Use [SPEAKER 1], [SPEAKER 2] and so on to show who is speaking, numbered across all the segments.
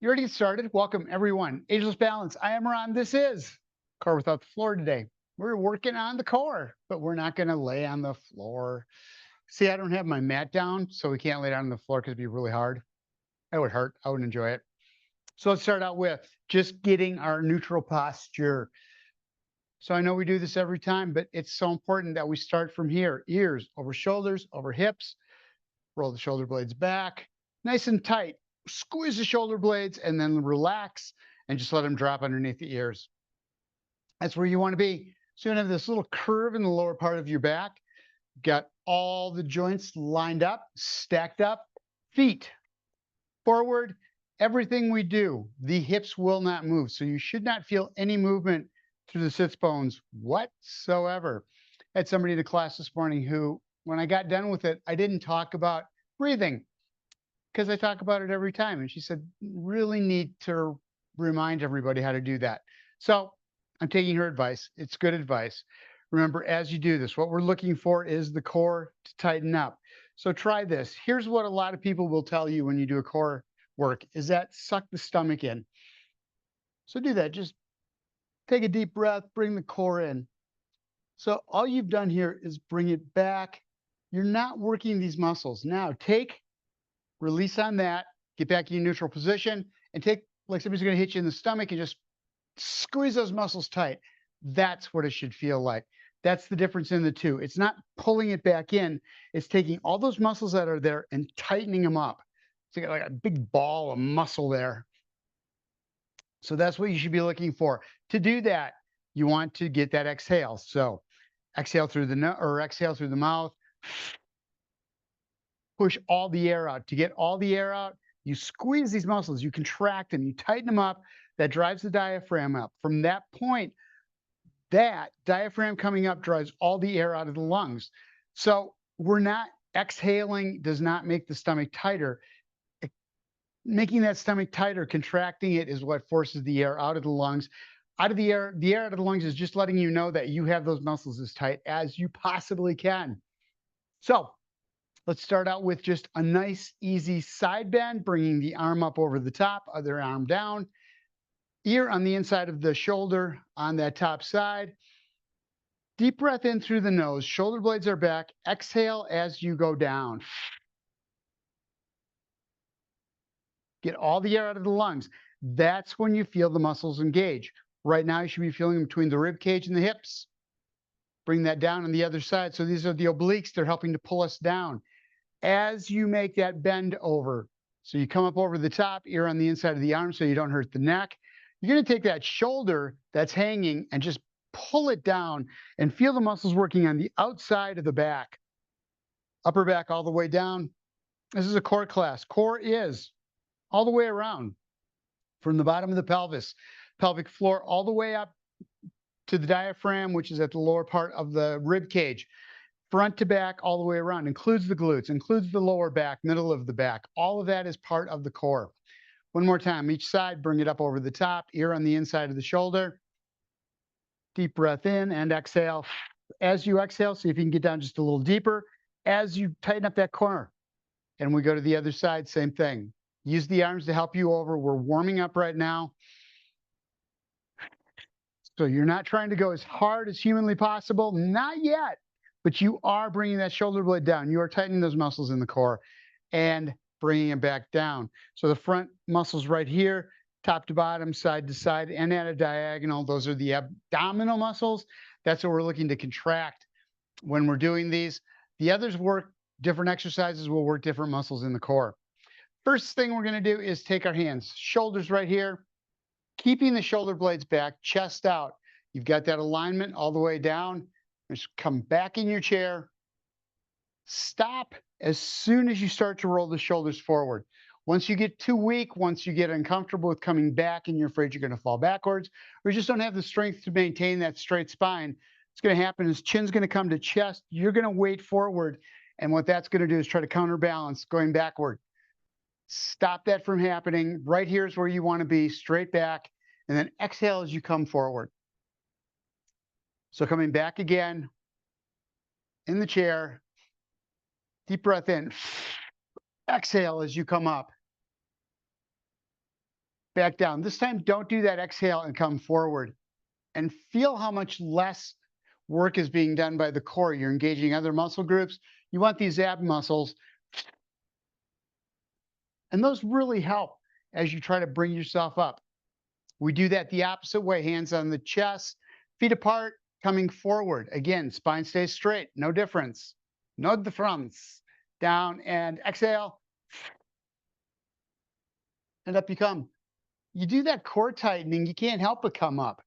[SPEAKER 1] You ready to get started? Welcome, everyone. Ageless Balance. I am Ron. This is Core Without the Floor today. We're working on the core, but we're not going to lay on the floor. See, I don't have my mat down, so we can't lay down on the floor because it'd be really hard. It would hurt. I wouldn't enjoy it. So let's start out with just getting our neutral posture. So I know we do this every time, but it's so important that we start from here: ears over shoulders, over hips, roll the shoulder blades back, nice and tight. Squeeze the shoulder blades and then relax and just let them drop underneath the ears. That's where you want to be. So you're going to have this little curve in the lower part of your back. Got all the joints lined up, stacked up, feet forward. Everything we do, the hips will not move. So you should not feel any movement through the sits bones whatsoever. I had somebody in the class this morning who, when I got done with it, I didn't talk about breathing because I talk about it every time. And she said, really need to remind everybody how to do that. So I'm taking her advice. It's good advice. Remember, as you do this, what we're looking for is the core to tighten up. So try this. Here's what a lot of people will tell you when you do a core work is that suck the stomach in. So do that. Just take a deep breath, bring the core in. So all you've done here is bring it back. You're not working these muscles. Now take release on that, get back in your neutral position, and take like somebody's going to hit you in the stomach and just squeeze those muscles tight. That's what it should feel like. That's the difference in the two. It's not pulling it back in, it's taking all those muscles that are there and tightening them up. So you got like a big ball of muscle there. So that's what you should be looking for. To do that, you want to get that exhale. So exhale through the nose or exhale through the mouth. Push all the air out. To get all the air out, you squeeze these muscles, you contract them, you tighten them up. That drives the diaphragm up. From that point, that diaphragm coming up drives all the air out of the lungs. So we're not exhaling, does not make the stomach tighter. Making that stomach tighter, contracting it is what forces the air out of the lungs. Out of the air out of the lungs is just letting you know that you have those muscles as tight as you possibly can. So let's start out with just a nice, easy side bend, bringing the arm up over the top, other arm down, ear on the inside of the shoulder on that top side. Deep breath in through the nose, shoulder blades are back. Exhale as you go down. Get all the air out of the lungs. That's when you feel the muscles engage. Right now, you should be feeling them between the rib cage and the hips. Bring that down on the other side. So these are the obliques. They're helping to pull us down. As you make that bend over, so you come up over the top, ear on the inside of the arm so you don't hurt the neck. You're going to take that shoulder that's hanging and just pull it down and feel the muscles working on the outside of the back, upper back all the way down. This is a core class. Core is all the way around from the bottom of the pelvis, pelvic floor, all the way up to the diaphragm, which is at the lower part of the rib cage. Front to back, all the way around, includes the glutes, includes the lower back, middle of the back. All of that is part of the core. One more time, each side, bring it up over the top, ear on the inside of the shoulder. Deep breath in and exhale. As you exhale, see if you can get down just a little deeper. As you tighten up that corner, and we go to the other side, same thing. Use the arms to help you over. We're warming up right now. So you're not trying to go as hard as humanly possible, not yet, but you are bringing that shoulder blade down. You are tightening those muscles in the core and bringing them back down. So the front muscles right here, top to bottom, side to side, and at a diagonal, those are the abdominal muscles. That's what we're looking to contract when we're doing these. The others work, different exercises will work different muscles in the core. First thing we're going to do is take our hands, shoulders right here, keeping the shoulder blades back, chest out. You've got that alignment all the way down. Just come back in your chair. Stop as soon as you start to roll the shoulders forward. Once you get too weak, once you get uncomfortable with coming back and you're afraid you're going to fall backwards, or you just don't have the strength to maintain that straight spine, what's going to happen is chin's going to come to chest. You're going to weight forward. And what that's going to do is try to counterbalance going backward. Stop that from happening. Right here is where you want to be, straight back, and then exhale as you come forward. So coming back again in the chair, deep breath in, exhale as you come up. back down. This time, don't do that exhale and come forward. And feel how much less work is being done by the core. You're engaging other muscle groups. You want these ab muscles, and those really help as you try to bring yourself up. We do that the opposite way, hands on the chest, feet apart, coming forward. Again, spine stays straight, no difference. No difference. Down and exhale, and up you come. You do that core tightening, you can't help but come up.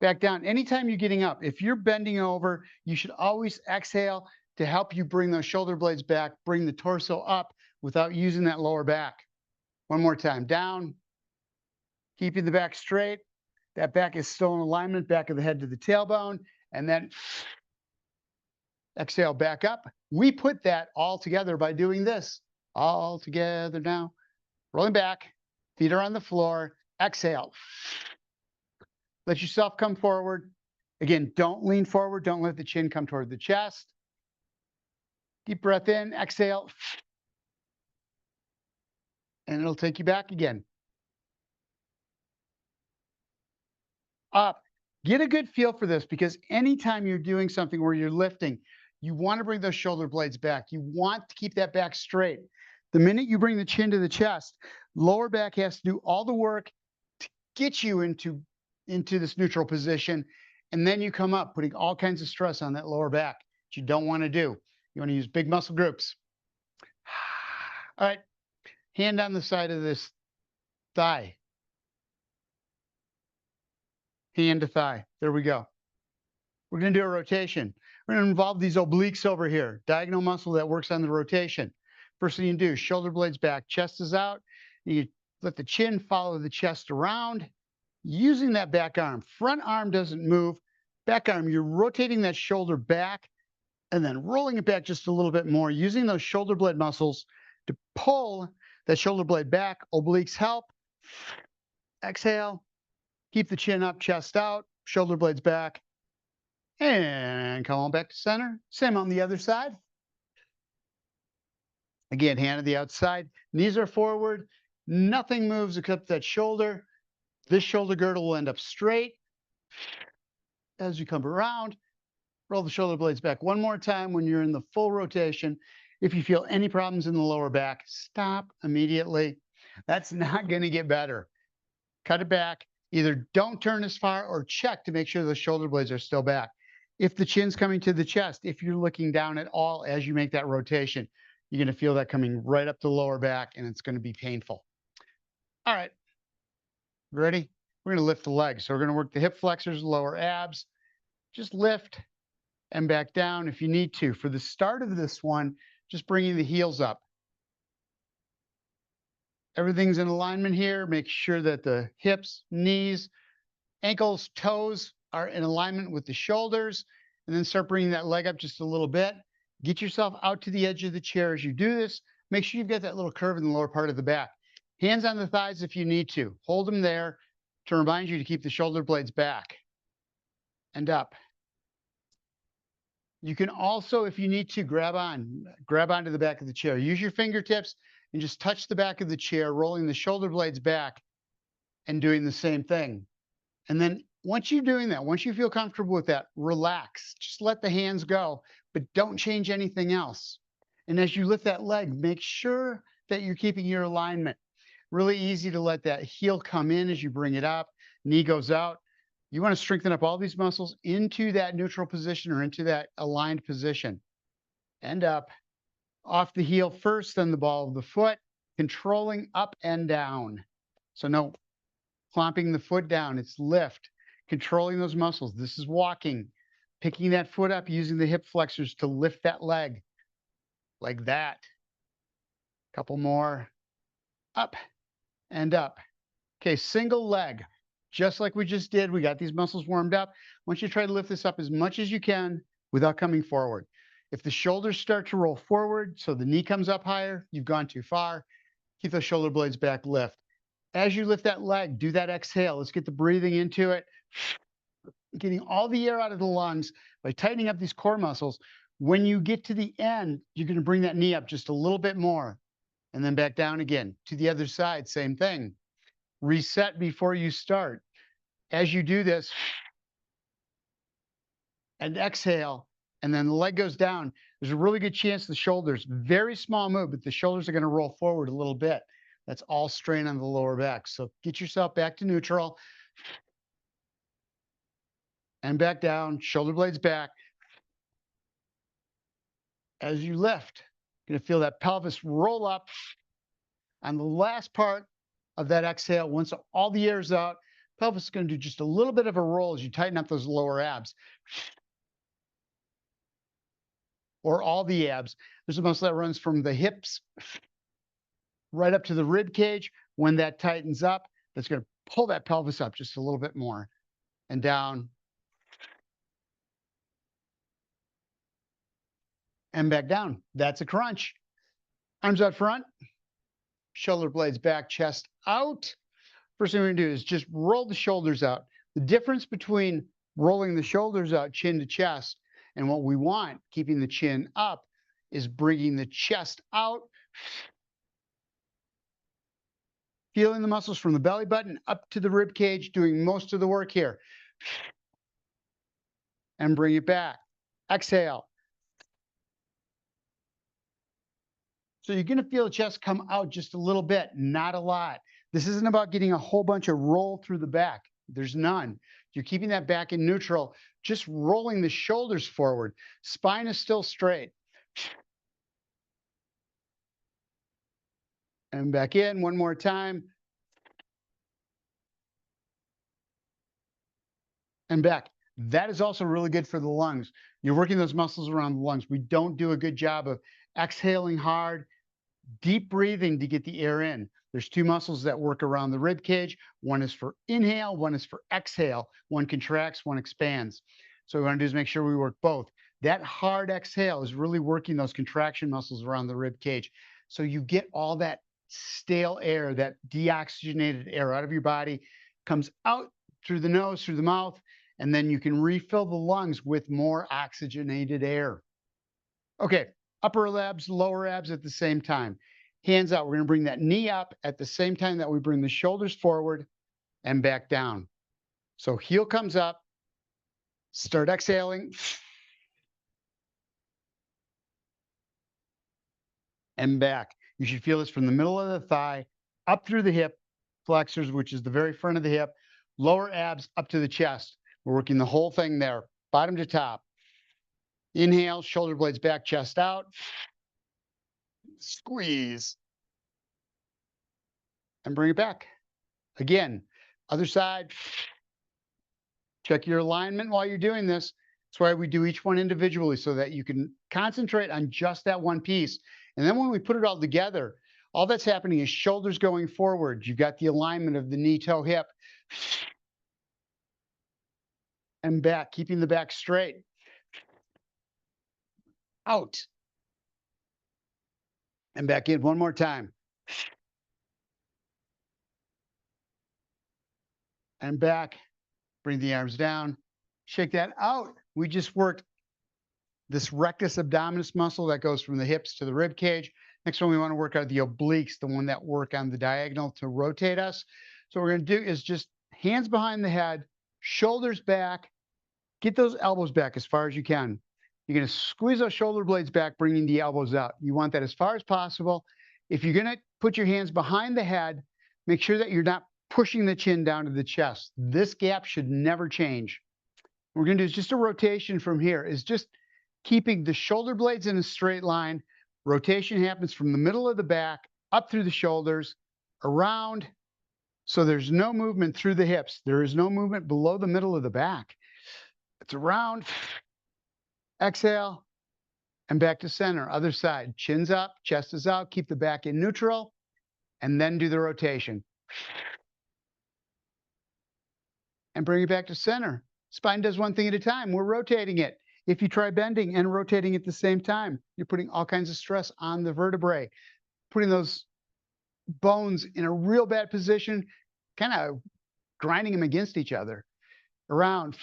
[SPEAKER 1] Back down. Anytime you're getting up, if you're bending over, you should always exhale to help you bring those shoulder blades back, bring the torso up without using that lower back. One more time. Down, keeping the back straight. That back is still in alignment, back of the head to the tailbone, and then exhale back up. We put that all together by doing this. All together now. Rolling back, feet are on the floor. Exhale. Let yourself come forward. Again, don't lean forward. Don't let the chin come toward the chest. Deep breath in, exhale. And it'll take you back again. Up. Get a good feel for this, because anytime you're doing something where you're lifting, you want to bring those shoulder blades back. You want to keep that back straight. The minute you bring the chin to the chest, lower back has to do all the work to get you into this neutral position. And then you come up, putting all kinds of stress on that lower back, which you don't want to do. You want to use big muscle groups. All right. Hand on the side of this thigh. Hand to thigh. There we go. We're going to do a rotation. We're going to involve these obliques over here, diagonal muscle that works on the rotation. First thing you do, shoulder blades back, chest is out. You let the chin follow the chest around, using that back arm. Front arm doesn't move. Back arm, you're rotating that shoulder back and then rolling it back just a little bit more, using those shoulder blade muscles to pull that shoulder blade back. Obliques help. Exhale. Keep the chin up, chest out, shoulder blades back. And come on back to center. Same on the other side. Again, hand to the outside. Knees are forward. Nothing moves except that shoulder. This shoulder girdle will end up straight. As you come around, roll the shoulder blades back one more time when you're in the full rotation. If you feel any problems in the lower back, stop immediately. That's not going to get better. Cut it back. Either don't turn as far or check to make sure the shoulder blades are still back. If the chin's coming to the chest, if you're looking down at all as you make that rotation, you're going to feel that coming right up the lower back, and it's going to be painful. All right. Ready? We're going to lift the legs. So we're going to work the hip flexors, lower abs. Just lift and back down if you need to. For the start of this one, just bringing the heels up. Everything's in alignment here. Make sure that the hips, knees, ankles, toes are in alignment with the shoulders, and then start bringing that leg up just a little bit. Get yourself out to the edge of the chair as you do this. Make sure you've got that little curve in the lower part of the back. Hands on the thighs if you need to. Hold them there to remind you to keep the shoulder blades back and up. You can also, if you need to, grab onto the back of the chair. Use your fingertips and just touch the back of the chair, rolling the shoulder blades back and doing the same thing. And then once you're doing that, once you feel comfortable with that, relax. Just let the hands go, but don't change anything else. And as you lift that leg, make sure that you're keeping your alignment. Really easy to let that heel come in as you bring it up. Knee goes out. You want to strengthen up all these muscles into that neutral position or into that aligned position. And up. Off the heel first, then the ball of the foot, controlling up and down. So no clomping the foot down, it's lift, controlling those muscles. This is walking, picking that foot up, using the hip flexors to lift that leg like that. Couple more. Up and up. Okay, single leg. Just like we just did, we got these muscles warmed up. I want you to try to lift this up as much as you can without coming forward. If the shoulders start to roll forward, so the knee comes up higher, you've gone too far. Keep those shoulder blades back, lift. As you lift that leg, do that exhale. Let's get the breathing into it. Getting all the air out of the lungs by tightening up these core muscles. When you get to the end, you're going to bring that knee up just a little bit more and then back down again. To the other side, same thing. Reset before you start. As you do this, and exhale, and then the leg goes down, there's a really good chance the shoulders, very small move, but the shoulders are going to roll forward a little bit. That's all strain on the lower back. So get yourself back to neutral and back down, shoulder blades back. As you lift, you're going to feel that pelvis roll up. On the last part of that exhale, once all the air's out, pelvis is going to do just a little bit of a roll as you tighten up those lower abs. Or all the abs. There's a muscle that runs from the hips right up to the rib cage. When that tightens up, that's going to pull that pelvis up just a little bit more and down and back down. That's a crunch. Arms out front, shoulder blades back, chest out. First thing we're going to do is just roll the shoulders out. The difference between rolling the shoulders out, chin to chest, and what we want, keeping the chin up, is bringing the chest out, feeling the muscles from the belly button up to the rib cage, doing most of the work here. And bring it back. Exhale. So you're going to feel the chest come out just a little bit, not a lot. This isn't about getting a whole bunch of roll through the back. There's none. You're keeping that back in neutral, just rolling the shoulders forward. Spine is still straight. And back in one more time. And back. That is also really good for the lungs. You're working those muscles around the lungs. We don't do a good job of exhaling hard, deep breathing to get the air in. There's two muscles that work around the rib cage. One is for inhale, one is for exhale. One contracts, one expands. So what we want to do is make sure we work both. That hard exhale is really working those contraction muscles around the rib cage. So you get all that stale air, that deoxygenated air out of your body, comes out through the nose, through the mouth, and then you can refill the lungs with more oxygenated air. Okay, upper abs, lower abs at the same time. Hands out. We're going to bring that knee up at the same time that we bring the shoulders forward and back down. So heel comes up. Start exhaling. And back. You should feel this from the middle of the thigh up through the hip flexors, which is the very front of the hip, lower abs up to the chest. We're working the whole thing there, bottom to top. Inhale, shoulder blades back, chest out. Squeeze. And bring it back. Again, other side. Check your alignment while you're doing this. That's why we do each one individually so that you can concentrate on just that one piece. And then when we put it all together, all that's happening is shoulders going forward. You've got the alignment of the knee, toe, hip. And back, keeping the back straight. Out. And back in one more time. And back. Bring the arms down. Shake that out. We just worked this rectus abdominis muscle that goes from the hips to the rib cage. Next one we want to work are the obliques, the one that work on the diagonal to rotate us. So what we're going to do is just hands behind the head, shoulders back, get those elbows back as far as you can. You're going to squeeze those shoulder blades back, bringing the elbows out. You want that as far as possible. If you're going to put your hands behind the head, make sure that you're not pushing the chin down to the chest. This gap should never change. What we're going to do is just a rotation from here, is just keeping the shoulder blades in a straight line. Rotation happens from the middle of the back, up through the shoulders, around. So there's no movement through the hips. There is no movement below the middle of the back. It's around. Exhale. And back to center. Other side. Chin's up, chest is out. Keep the back in neutral. And then do the rotation. And bring it back to center. Spine does one thing at a time. We're rotating it. If you try bending and rotating at the same time, you're putting all kinds of stress on the vertebrae, putting those bones in a real bad position, kind of grinding them against each other. Around.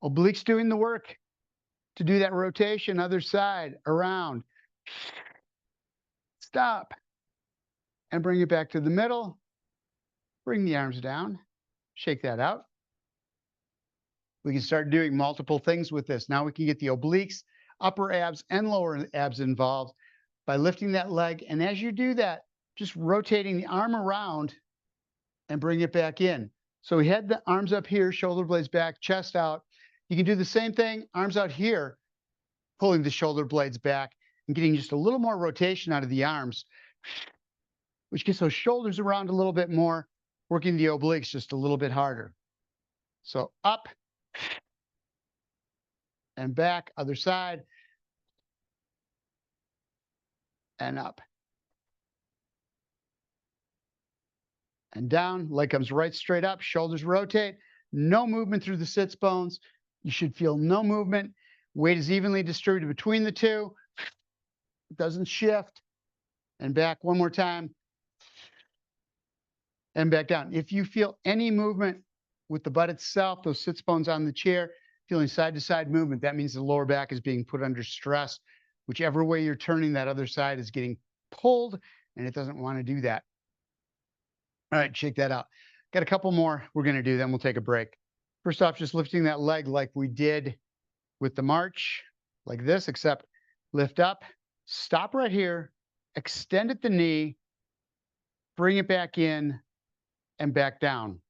[SPEAKER 1] Obliques doing the work to do that rotation. Other side. Around. Stop. and bring it back to the middle. Bring the arms down, shake that out. We can start doing multiple things with this. Now we can get the obliques, upper abs, and lower abs involved by lifting that leg. And as you do that, just rotating the arm around and bring it back in. So we had the arms up here, shoulder blades back, chest out. You can do the same thing, arms out here, pulling the shoulder blades back and getting just a little more rotation out of the arms, which gets those shoulders around a little bit more, working the obliques just a little bit harder. So up and back, other side, and up. And down, leg comes right straight up, shoulders rotate, no movement through the sits bones. You should feel no movement. Weight is evenly distributed between the two. It doesn't shift. And back one more time. And back down. If you feel any movement with the butt itself, those sits bones on the chair, feeling side to side movement, that means the lower back is being put under stress. Whichever way you're turning, that other side is getting pulled, and it doesn't want to do that. All right, shake that out. Got a couple more we're going to do, then we'll take a break. First off, just lifting that leg like we did with the march, like this, except lift up, stop right here, extend at the knee, bring it back in, and back down.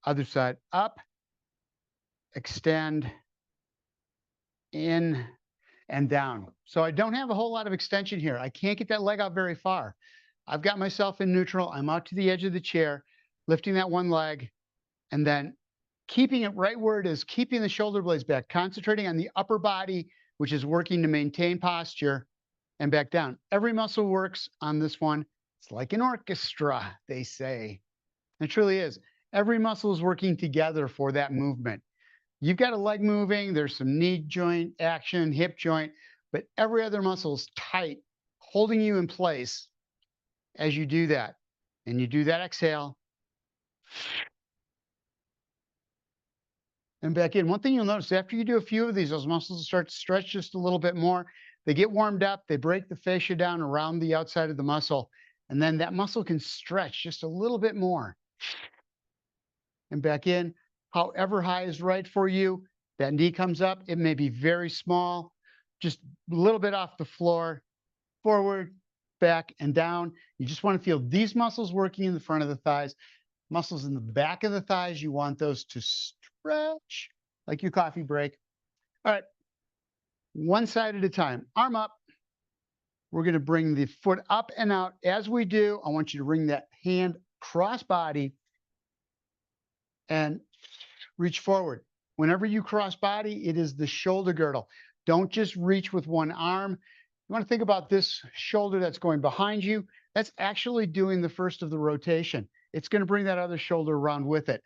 [SPEAKER 1] Other side, up, extend, in, and down. So I don't have a whole lot of extension here. I can't get that leg out very far. I've got myself in neutral. I'm out to the edge of the chair, lifting that one leg, and then keeping it right where it is, keeping the shoulder blades back, concentrating on the upper body, which is working to maintain posture, and back down. Every muscle works on this one. It's like an orchestra, they say. It truly is. Every muscle is working together for that movement. You've got a leg moving, there's some knee joint action, hip joint, but every other muscle is tight, holding you in place as you do that. And you do that exhale. And back in. One thing you'll notice after you do a few of these, those muscles will start to stretch just a little bit more. They get warmed up, they break the fascia down around the outside of the muscle, and then that muscle can stretch just a little bit more. And back in. However high is right for you, that knee comes up. It may be very small, just a little bit off the floor, forward, back, and down. You just want to feel these muscles working in the front of the thighs. Muscles in the back of the thighs, you want those to stretch like your coffee break. All right, one side at a time. Arm up. We're going to bring the foot up and out. As we do, I want you to bring that hand cross body and reach forward. Whenever you cross body, it is the shoulder girdle. Don't just reach with one arm. You want to think about this shoulder that's going behind you. That's actually doing the first of the rotation. It's going to bring that other shoulder around with it.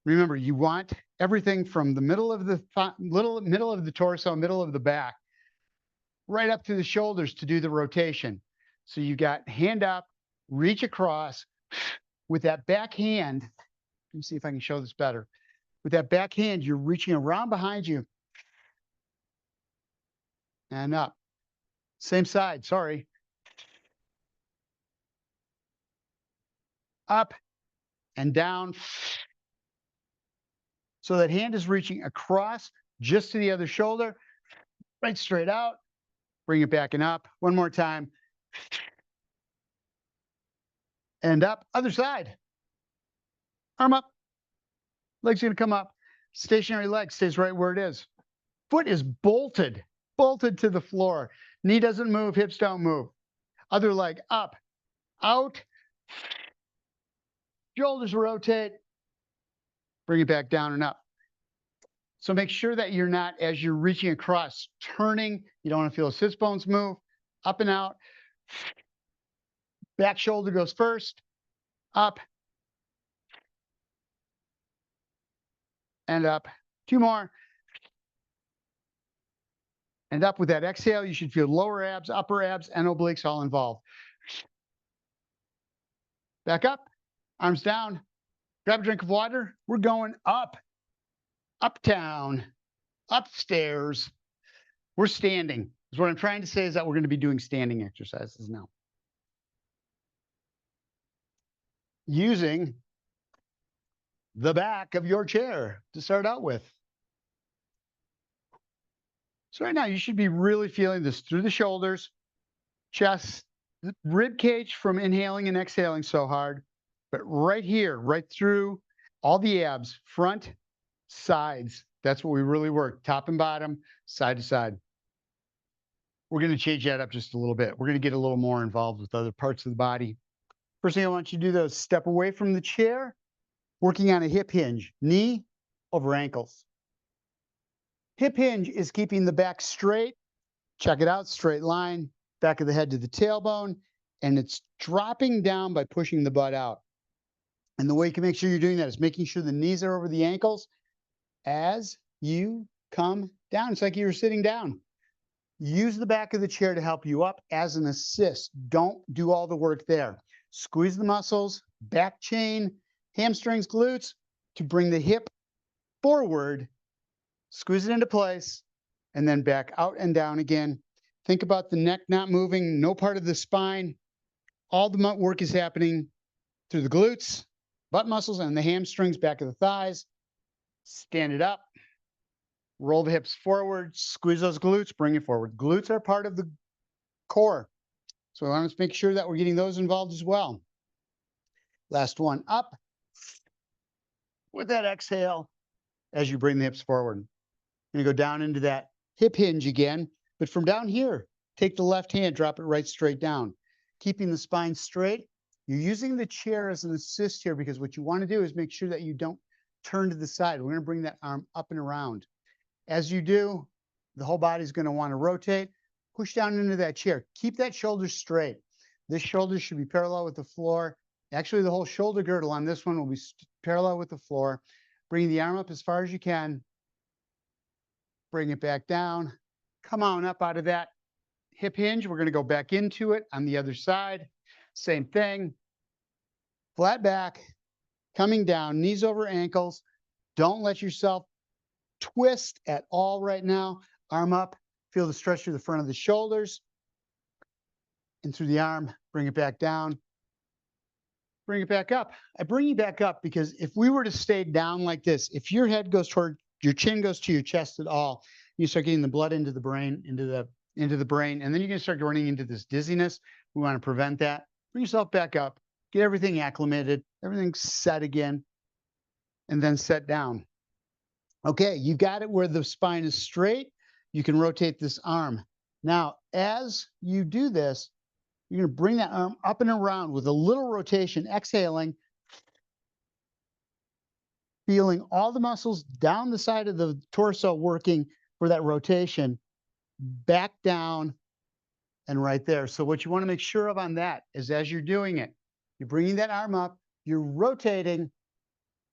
[SPEAKER 1] Remember, you want everything from the middle of the middle of the torso, middle of the back, right up to the shoulders to do the rotation. So you got hand up, reach across with that back hand. Let me see if I can show this better. With that back hand, you're reaching around behind you and up. Same side, sorry. Up and down. So that hand is reaching across just to the other shoulder, right straight out. Bring it back and up. One more time. And up. Other side. Arm up. Leg's going to come up. Stationary leg stays right where it is. Foot is bolted to the floor. Knee doesn't move, hips don't move. Other leg up, out. Shoulders rotate. Bring it back down and up. So make sure that you're not, as you're reaching across, turning. You don't want to feel the sits bones move. Up and out. Back shoulder goes first. Up. And up. Two more. And up with that exhale, you should feel lower abs, upper abs, and obliques all involved. Back up. Arms down. Grab a drink of water. We're going up. Uptown. Upstairs. We're standing. What I'm trying to say is that we're going to be doing standing exercises now. using the back of your chair to start out with. So right now you should be really feeling this through the shoulders, chest, the rib cage from inhaling and exhaling so hard, but right here, right through all the abs, front, sides. That's what we really work, top and bottom, side to side. We're going to change that up just a little bit. We're going to get a little more involved with other parts of the body. First thing I want you to do though is step away from the chair, working on a hip hinge, knee over ankles. Hip hinge is keeping the back straight. Check it out, straight line, back of the head to the tailbone, and it's dropping down by pushing the butt out. And the way you can make sure you're doing that is making sure the knees are over the ankles as you come down. It's like you're sitting down. Use the back of the chair to help you up as an assist. Don't do all the work there. Squeeze the muscles, back chain, hamstrings, glutes to bring the hip forward, squeeze it into place, and then back out and down again. Think about the neck not moving, no part of the spine. All the work is happening through the glutes, butt muscles, and the hamstrings, back of the thighs. Stand it up. Roll the hips forward, squeeze those glutes, bring it forward. Glutes are part of the core. So I want to make sure that we're getting those involved as well. Last one, up. With that exhale, as you bring the hips forward. You're going to go down into that hip hinge again, but from down here, take the left hand, drop it right straight down. Keeping the spine straight. You're using the chair as an assist here because what you want to do is make sure that you don't turn to the side. We're going to bring that arm up and around. As you do, the whole body is going to want to rotate. Push down into that chair. Keep that shoulder straight. This shoulder should be parallel with the floor. Actually, the whole shoulder girdle on this one will be parallel with the floor. Bring the arm up as far as you can. Bring it back down. Come on up out of that hip hinge. We're going to go back into it on the other side. Same thing. Flat back, coming down, knees over ankles. Don't let yourself twist at all right now. Arm up. Feel the stretch through the front of the shoulders and through the arm. Bring it back down. Bring it back up. I bring you back up because if we were to stay down like this, if your head goes toward, your chin goes to your chest at all, you start getting the blood into the brain, into the brain, and then you're going to start running into this dizziness. We want to prevent that. Bring yourself back up. Get everything acclimated, everything set again, and then set down. Okay, you got it where the spine is straight. You can rotate this arm. Now, as you do this, you're going to bring that arm up and around with a little rotation, exhaling, feeling all the muscles down the side of the torso working for that rotation, back down and right there. So what you want to make sure of on that is as you're doing it, you're bringing that arm up, you're rotating,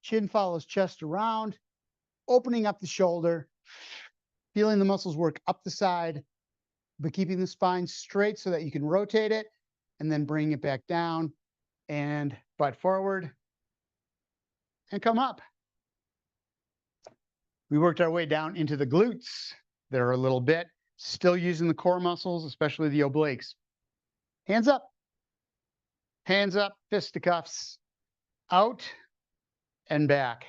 [SPEAKER 1] chin follows chest around, opening up the shoulder, feeling the muscles work up the side, but keeping the spine straight so that you can rotate it and then bring it back down and butt forward and come up. We worked our way down into the glutes there a little bit, still using the core muscles, especially the obliques. Hands up, fisticuffs, out and back.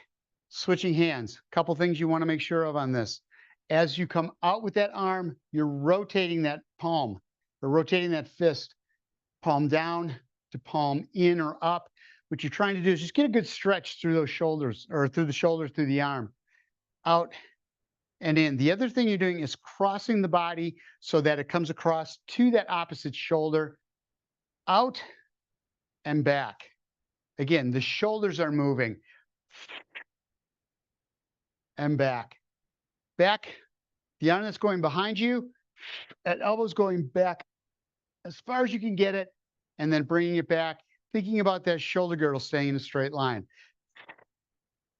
[SPEAKER 1] Switching hands. Couple things you want to make sure of on this. As you come out with that arm, you're rotating that palm, or rotating that fist, palm down to palm in or up. What you're trying to do is just get a good stretch through those shoulders, or through the shoulders, through the arm. Out and in. The other thing you're doing is crossing the body so that it comes across to that opposite shoulder. Out and back. Again, the shoulders are moving. And back. Back, the arm that's going behind you, that elbow's going back as far as you can get it, and then bringing it back, thinking about that shoulder girdle staying in a straight line.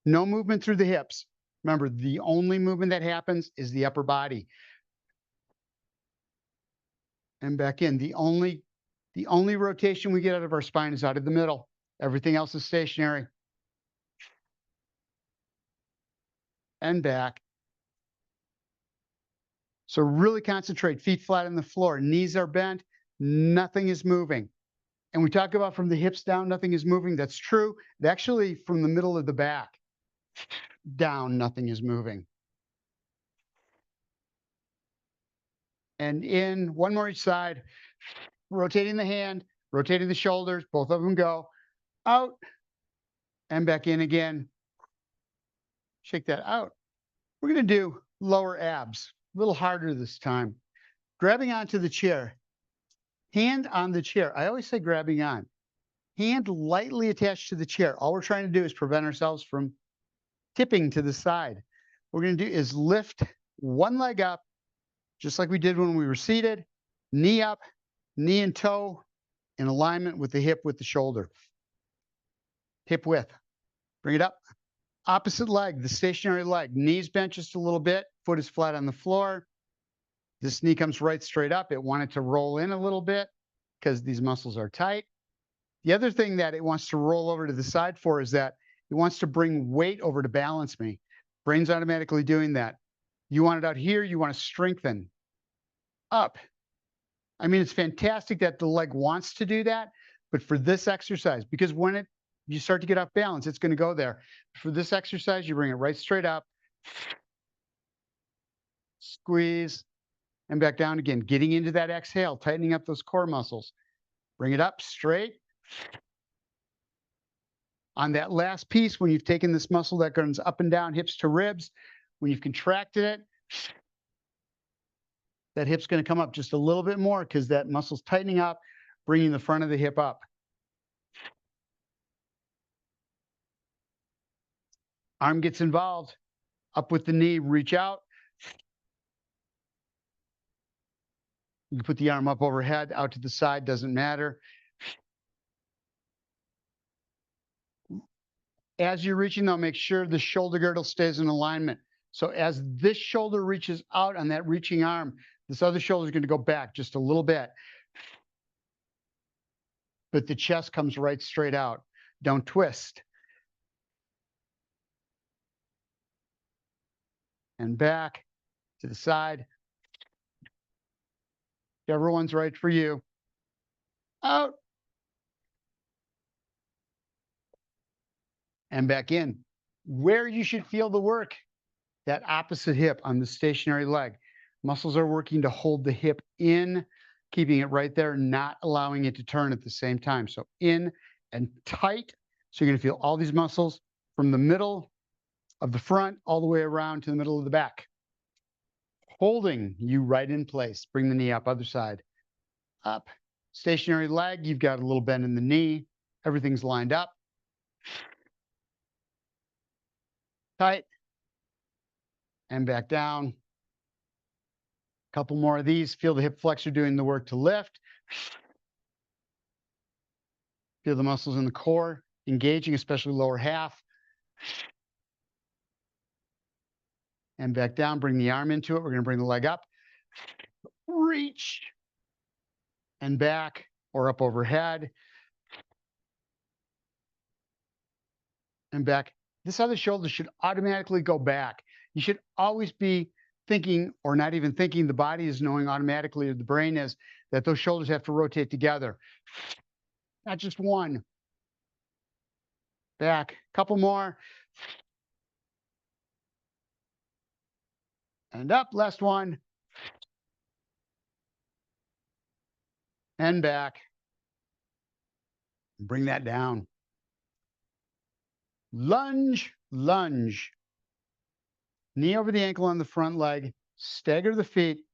[SPEAKER 1] No movement through the hips. Remember, the only movement that happens is the upper body. And back in. The only rotation we get out of our spine is out of the middle. Everything else is stationary. And back. So really concentrate. Feet flat on the floor. Knees are bent. Nothing is moving. And we talk about from the hips down, nothing is moving. That's true. Actually, from the middle of the back down, nothing is moving. And in, one more each side, rotating the hand, rotating the shoulders, both of them go out and back in again. Shake that out. We're going to do lower abs, a little harder this time. Grabbing onto the chair, hand on the chair. I always say grabbing on. Hand lightly attached to the chair. All we're trying to do is prevent ourselves from tipping to the side. What we're going to do is lift one leg up, just like we did when we were seated, knee up, knee and toe in alignment with the hip with the shoulder. Hip width. Bring it up. Opposite leg, the stationary leg. Knees bent just a little bit. Foot is flat on the floor. This knee comes right straight up. It wanted to roll in a little bit because these muscles are tight. The other thing that it wants to roll over to the side for is that it wants to bring weight over to balance me. Brain's automatically doing that. You want it out here, you want to strengthen. Up. I mean, it's fantastic that the leg wants to do that, but for this exercise, because when you start to get off balance, it's going to go there. For this exercise, you bring it right straight up, squeeze, and back down again, getting into that exhale, tightening up those core muscles. Bring it up straight. On that last piece, when you've taken this muscle that goes up and down, hips to ribs, when you've contracted it, that hip's going to come up just a little bit more because that muscle's tightening up, bringing the front of the hip up. Arm gets involved. Up with the knee, reach out. You can put the arm up overhead, out to the side, doesn't matter. As you're reaching, though, make sure the shoulder girdle stays in alignment. So as this shoulder reaches out on that reaching arm, this other shoulder is going to go back just a little bit. But the chest comes right straight out. Don't twist. And back to the side. Whichever one's right for you. Out. And back in. Where you should feel the work, that opposite hip on the stationary leg. Muscles are working to hold the hip in, keeping it right there, not allowing it to turn at the same time. So in and tight. So you're going to feel all these muscles from the middle of the front all the way around to the middle of the back. Holding you right in place. Bring the knee up, other side. Up. Stationary leg, you've got a little bend in the knee. Everything's lined up. Tight. And back down. Couple more of these. Feel the hip flexor doing the work to lift. Feel the muscles in the core engaging, especially lower half. And back down. Bring the arm into it. We're going to bring the leg up. Reach. And back or up overhead. And back. This other shoulder should automatically go back. You should always be thinking, or not even thinking, the body is knowing automatically, or the brain is, that those shoulders have to rotate together. Not just one. Back. Couple more. And up. Last one. And back. Bring that down. Lunge, lunge. Knee over the ankle on the front leg. Stagger the feet.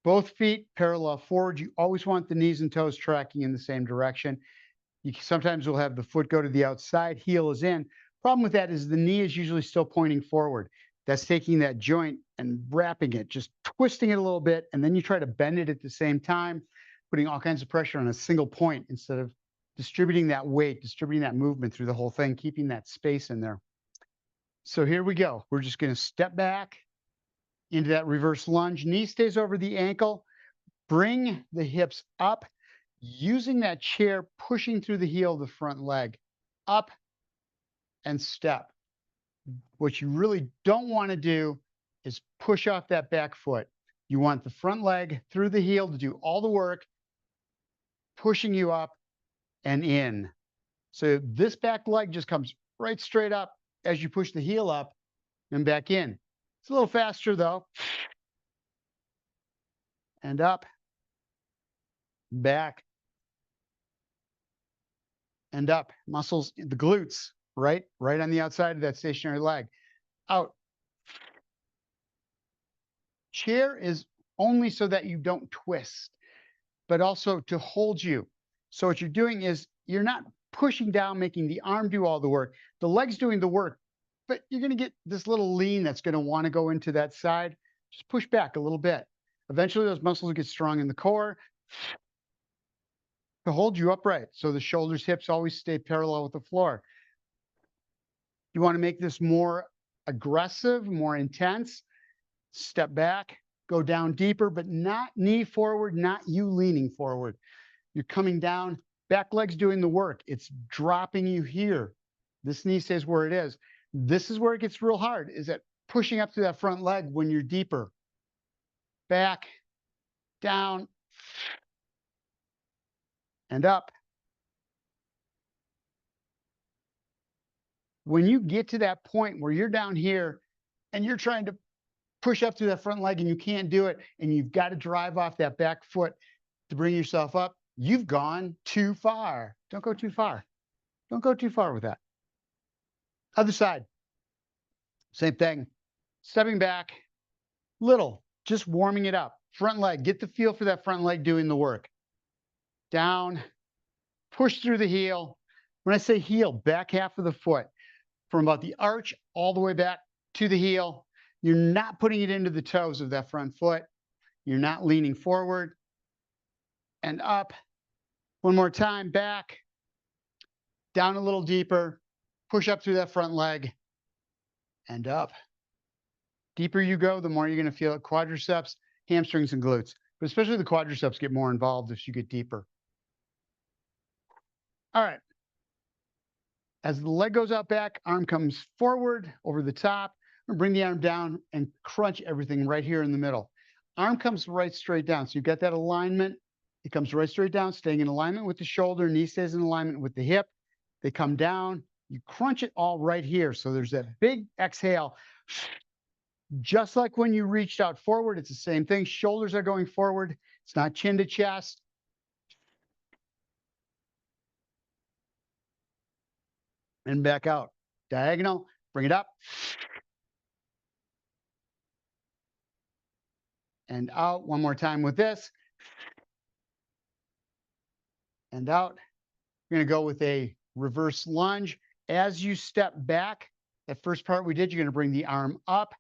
[SPEAKER 1] Both feet parallel forward. You always want the knees and toes tracking in the same direction. You sometimes will have the foot go to the outside, heel is in. Problem with that is the knee is usually still pointing forward. That's taking that joint and wrapping it, just twisting it a little bit, and then you try to bend it at the same time, putting all kinds of pressure on a single point instead of distributing that weight, distributing that movement through the whole thing, keeping that space in there. So here we go. We're just going to step back into that reverse lunge. Knee stays over the ankle. Bring the hips up, using that chair, pushing through the heel of the front leg. Up and step. What you really don't want to do is push off that back foot. You want the front leg through the heel to do all the work. pushing you up and in. So this back leg just comes right straight up as you push the heel up and back in. It's a little faster though. And up, back, and up. Muscles, the glutes, right on the outside of that stationary leg. Out. Chair is only so that you don't twist, but also to hold you. So what you're doing is you're not pushing down, making the arm do all the work. The leg's doing the work, but you're going to get this little lean that's going to want to go into that side. Just push back a little bit. Eventually, those muscles will get strong in the core to hold you upright. So the shoulders, hips always stay parallel with the floor. You want to make this more aggressive, more intense. Step back, go down deeper, but not knee forward, not you leaning forward. You're coming down, back leg's doing the work. It's dropping you here. This knee stays where it is. This is where it gets real hard, is at pushing up through that front leg when you're deeper. Back, down, and up. When you get to that point where you're down here and you're trying to push up through that front leg and you can't do it, and you've got to drive off that back foot to bring yourself up, you've gone too far. Don't go too far. Don't go too far with that. Other side. Same thing. Stepping back, little, just warming it up. Front leg, get the feel for that front leg doing the work. Down, push through the heel. When I say heel, back half of the foot, from about the arch all the way back to the heel. You're not putting it into the toes of that front foot. You're not leaning forward. And up. One more time, back. Down a little deeper. Push up through that front leg. And up. Deeper you go, the more you're going to feel it. Quadriceps, hamstrings, and glutes. But especially the quadriceps get more involved as you get deeper. All right. As the leg goes out back, arm comes forward over the top. Bring the arm down and crunch everything right here in the middle. Arm comes right straight down. So you've got that alignment. It comes right straight down, staying in alignment with the shoulder. Knee stays in alignment with the hip. They come down. You crunch it all right here. So there's that big exhale. Just like when you reached out forward, it's the same thing. Shoulders are going forward. It's not chin to chest. And back out. Diagonal. Bring it up. And out. One more time with this. And out. You're going to go with a reverse lunge. As you step back, that first part we did, you're going to bring the arm up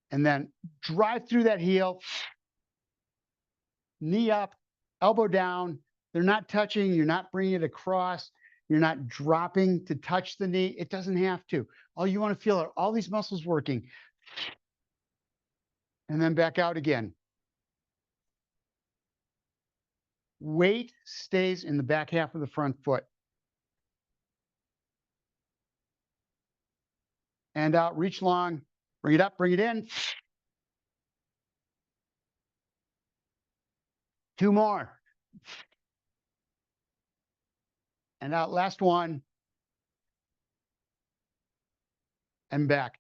[SPEAKER 1] and then drive through that heel. Knee up, elbow down. They're not touching. You're not bringing it across. You're not dropping to touch the knee. It doesn't have to. All you want to feel are all these muscles working. And then back out again. Weight stays in the back half of the front foot. And out, reach long, bring it up, bring it in. 2 more. And out, last one. And back.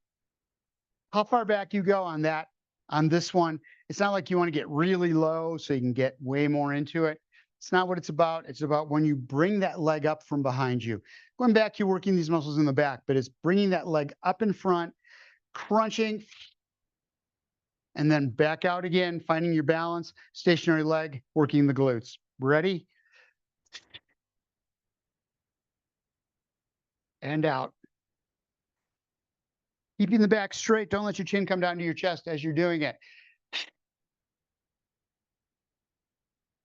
[SPEAKER 1] How far back you go on that, on this one, it's not like you want to get really low so you can get way more into it. It's not what it's about. It's about when you bring that leg up from behind you. Going back, you're working these muscles in the back, but it's bringing that leg up in front, crunching, and then back out again, finding your balance, stationary leg, working the glutes. Ready? And out. Keeping the back straight. Don't let your chin come down to your chest as you're doing it.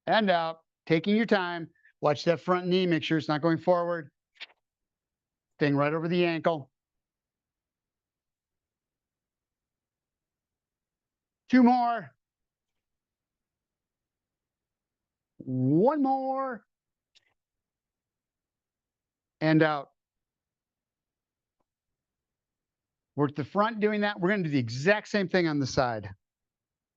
[SPEAKER 1] And out. Taking your time. Watch that front knee. Make sure it's not going forward. Staying right over the ankle. 2 more. 1 more. And out. Work the front doing that. We're going to do the exact same thing on the side.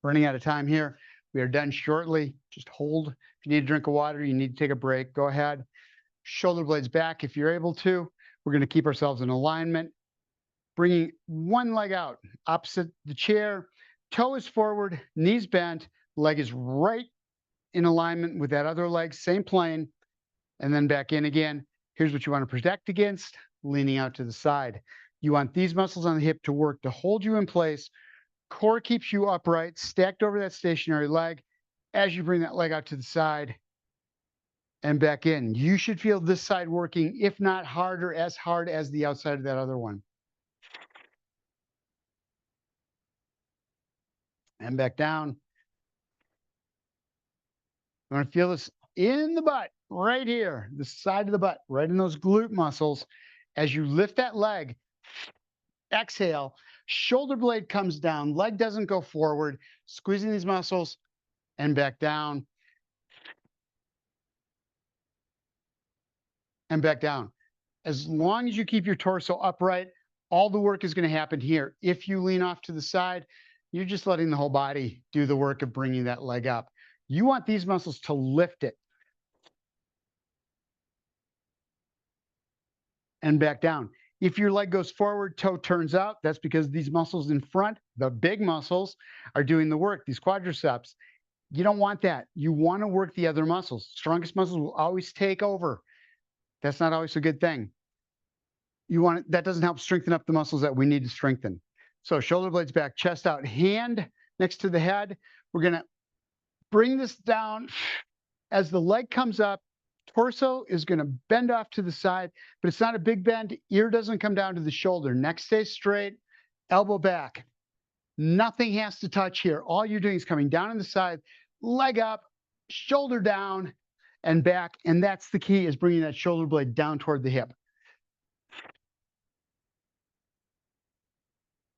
[SPEAKER 1] Running out of time here. We are done shortly. Just hold. If you need a drink of water, you need to take a break, go ahead. Shoulder blades back if you're able to. We're going to keep ourselves in alignment. Bringing one leg out, opposite the chair, toe is forward, knees bent, leg is right in alignment with that other leg, same plane, and then back in again. Here's what you want to protect against, leaning out to the side. You want these muscles on the hip to work to hold you in place. Core keeps you upright, stacked over that stationary leg. As you bring that leg out to the side and back in, you should feel this side working, if not harder, as hard as the outside of that other one. And back down. You want to feel this in the butt, right here, the side of the butt, right in those glute muscles. As you lift that leg, exhale, shoulder blade comes down, leg doesn't go forward, squeezing these muscles and back down and back down. As long as you keep your torso upright, all the work is going to happen here. If you lean off to the side, you're just letting the whole body do the work of bringing that leg up. You want these muscles to lift it and back down. If your leg goes forward, toe turns out, that's because these muscles in front, the big muscles, are doing the work, these quadriceps. You don't want that. You want to work the other muscles. Strongest muscles will always take over. That's not always a good thing. That doesn't help strengthen up the muscles that we need to strengthen. So shoulder blades back, chest out, hand next to the head. We're going to bring this down as the leg comes up. Torso is going to bend off to the side, but it's not a big bend. Ear doesn't come down to the shoulder. Neck stays straight, elbow back. Nothing has to touch here. All you're doing is coming down on the side, leg up, shoulder down, and back. And that's the key, is bringing that shoulder blade down toward the hip.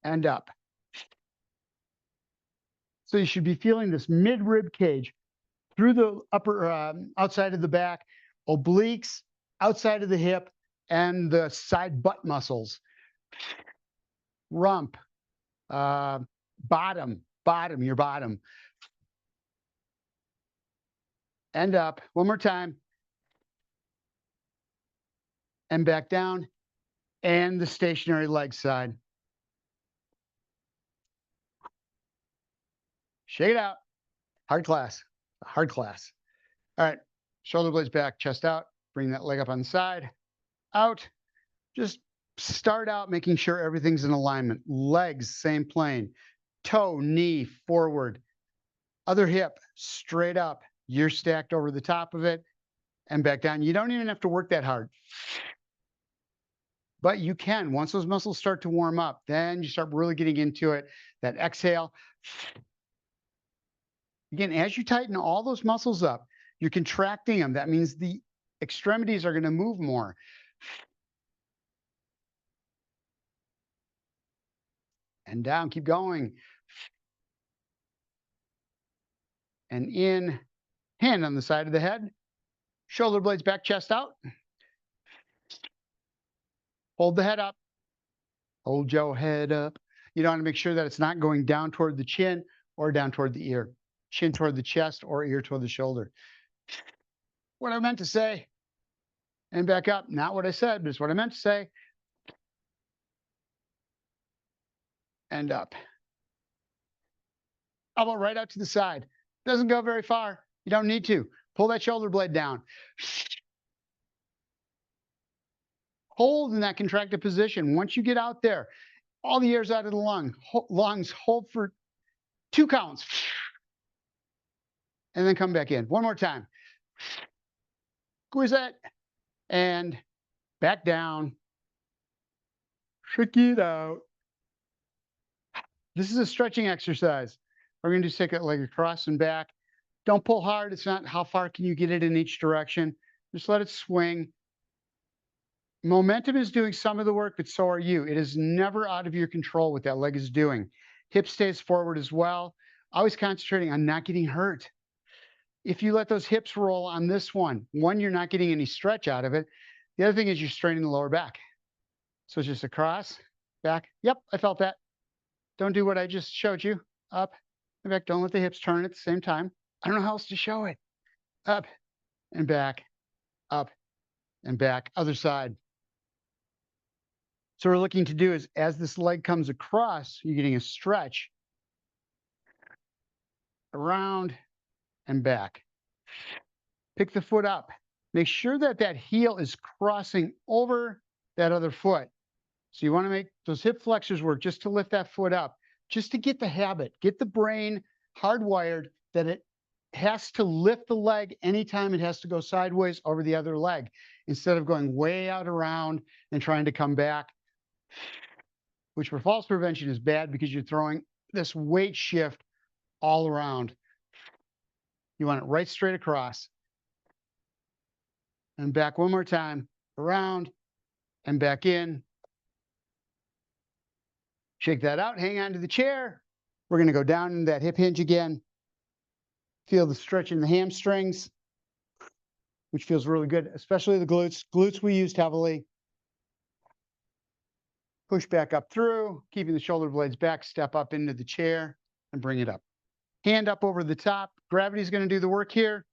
[SPEAKER 1] And up. So you should be feeling this mid-rib cage through the upper outside of the back, obliques, outside of the hip, and the side butt muscles. Rump, bottom, your bottom. And up. One more time. And back down. And the stationary leg side. Shake it out. Hard class. Hard class. All right. Shoulder blades back, chest out. Bring that leg up on the side. Out. Just start out making sure everything's in alignment. Legs, same plane. Toe, knee, forward. Other hip, straight up. You're stacked over the top of it and back down. You don't even have to work that hard. But you can. Once those muscles start to warm up, then you start really getting into it. That exhale. Again, as you tighten all those muscles up, you're contracting them. That means the extremities are going to move more. And down, keep going. And in, hand on the side of the head. Shoulder blades back, chest out. Hold the head up. Hold your head up. You want to make sure that it's not going down toward the chin or down toward the ear. Chin toward the chest or ear toward the shoulder. What I meant to say. And back up. Not what I said, but it's what I meant to say. And up. Elbow right out to the side. Doesn't go very far. You don't need to. Pull that shoulder blade down. Hold in that contracted position. Once you get out there, all the air's out of the lungs. Hold for 2 counts. And then come back in. One more time. Squeeze it. And back down. Shake it out. This is a stretching exercise. We're going to just take that leg across and back. Don't pull hard. It's not how far can you get it in each direction. Just let it swing. Momentum is doing some of the work, but so are you. It is never out of your control what that leg is doing. Hip stays forward as well. Always concentrating on not getting hurt. If you let those hips roll on this one, you're not getting any stretch out of it. The other thing is you're straining the lower back. So it's just across, back. Yep, I felt that. Don't do what I just showed you. Up and back. Don't let the hips turn at the same time. I don't know how else to show it. Up and back, up and back. Other side. So what we're looking to do is as this leg comes across, you're getting a stretch around and back. Pick the foot up. Make sure that that heel is crossing over that other foot. So you want to make those hip flexors work just to lift that foot up, just to get the habit, get the brain hardwired that it has to lift the leg anytime it has to go sideways over the other leg instead of going way out around and trying to come back, which for falls prevention is bad because you're throwing this weight shift all around. You want it right straight across and back one more time, around and back in. Shake that out, hang on to the chair. We're going to go down into that hip hinge again. Feel the stretch in the hamstrings, which feels really good, especially the glutes. Glutes we used heavily. Push back up through, keeping the shoulder blades back, step up into the chair and bring it up. Hand up over the top. Gravity is going to do the work here,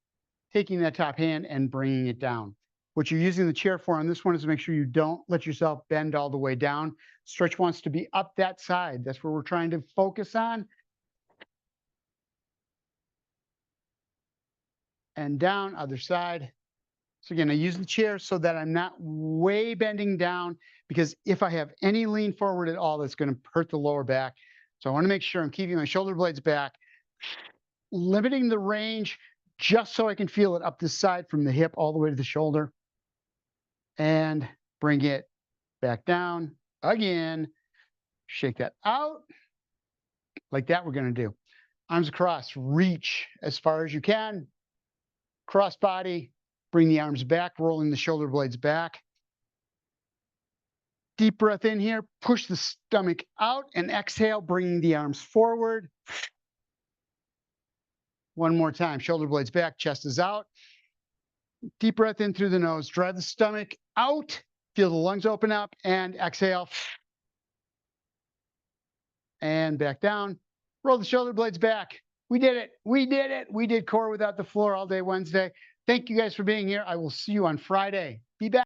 [SPEAKER 1] taking that top hand and bringing it down. What you're using the chair for on this one is to make sure you don't let yourself bend all the way down. Stretch wants to be up that side. That's where we're trying to focus on. And down, other side. So again, I use the chair so that I'm not way bending down, because if I have any lean forward at all, that's going to hurt the lower back. So I want to make sure I'm keeping my shoulder blades back, limiting the range just so I can feel it up this side from the hip all the way to the shoulder. And bring it back down again. Shake that out. Like that we're going to do. Arms across, reach as far as you can. Cross body, bring the arms back, rolling the shoulder blades back. Deep breath in here, push the stomach out and exhale, bringing the arms forward. One more time, shoulder blades back, chest is out. Deep breath in through the nose, drive the stomach out, feel the lungs open up, and exhale. And back down. Roll the shoulder blades back. We did it. We did it. We did core without the floor all day Wednesday. Thank you guys for being here. I will see you on Friday. Be back.